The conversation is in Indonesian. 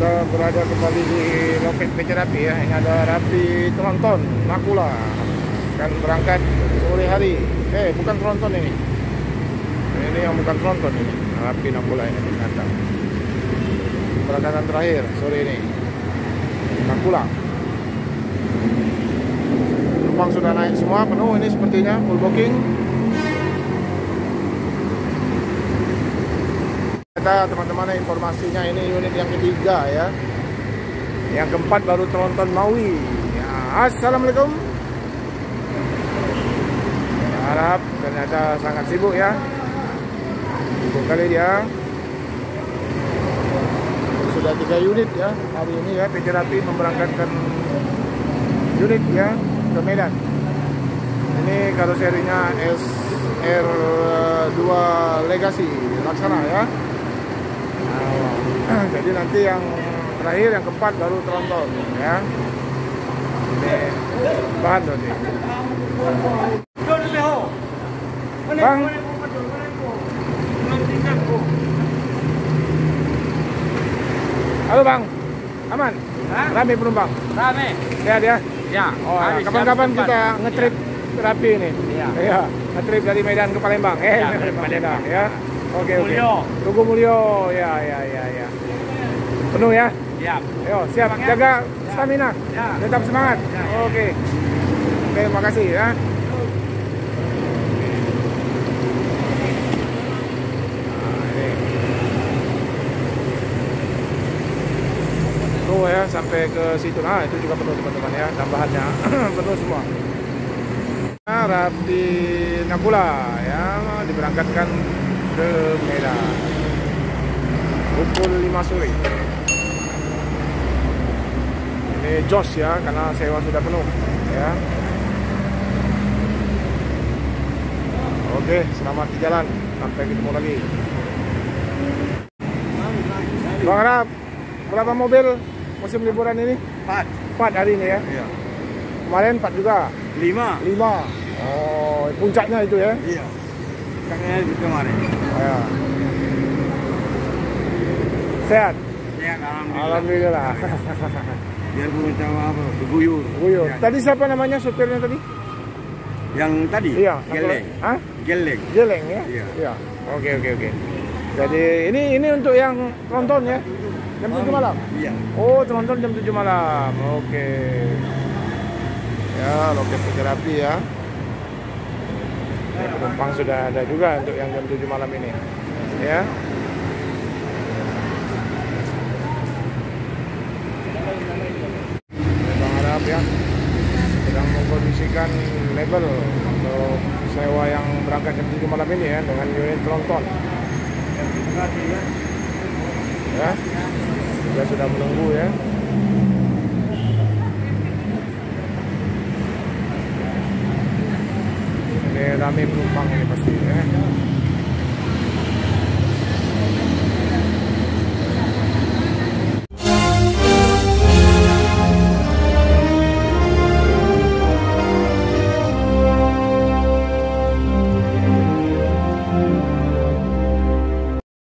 Kita berada kembali di loket PC Rapi ya. Ini ada Rapi Tronton Nakula akan berangkat sore hari. Bukan Tronton ini. Ini yang bukan Tronton ini. Rapi Nakula ini datang. Berangkatan terakhir sore ini. Nakula. Penumpang sudah naik semua, penuh ini sepertinya, full booking. Teman-teman, informasinya ini unit yang ketiga ya. Yang keempat baru Tronton Maui ya. Assalamualaikum. Harap ternyata sangat sibuk ya. Sibuk kali dia. Sudah 3 unit ya hari ini ya. PC Rapi memberangkatkan unit ya ke Medan. Ini karoserinya SR2 Legacy Laksana ya. Jadi nanti yang terakhir yang keempat baru Tronton ya. Ini bahan tuh nih. Bang. Halo Bang. Aman? Rame penumpang? Rame. Sehat ya? Ya. Oh, kapan-kapan kita ngetrip Rapi ini? Iya. Ngetrip dari Medan ke Palembang. Dari Palembang ya. Oke. Mulyo. Tugu Mulyo. Ya. Penuh ya? Ya. Yo, siap. Jaga stamina. Ya. Tetap semangat. Ya. Oke, terima kasih ya. Tuh ya, sampai ke situ. Nah, itu juga penuh teman-teman ya. Tambahannya penuh semua. Nah, Rapi Nakula ya diberangkatkan ke Medan pukul 5 sore. Ini jos ya, karena sewa sudah penuh ya. Oke, selamat di jalan, sampai ketemu lagi. Bang Arab, berapa mobil musim liburan ini? 4 hari ini ya? Iya. Kemarin 4 juga? 5. Oh, puncaknya itu ya? Iya. Puncaknya itu kemarin. Ya. Sehat? Sehat, Alhamdulillah. Biar belum tahu apa, beguyur. Ya. Tadi siapa namanya supirnya tadi? Yang tadi? Iya. Geleng. Hah? Geleng. Geleng ya? Iya. Oke. Jadi ini untuk yang Tronton ya? Jam 7 malam? Iya. Oh, Tronton jam 7 malam. Oke. Ya, loket PC Rapi ya. Penumpang sudah ada juga untuk yang jam 7 malam ini. Ya. Bang Arab ya sedang mengkondisikan label untuk sewa yang berangkat jam 7 malam ini ya dengan unit Tronton. Ya, juga sudah menunggu ya. Ini ramai penumpang ini pasti ya.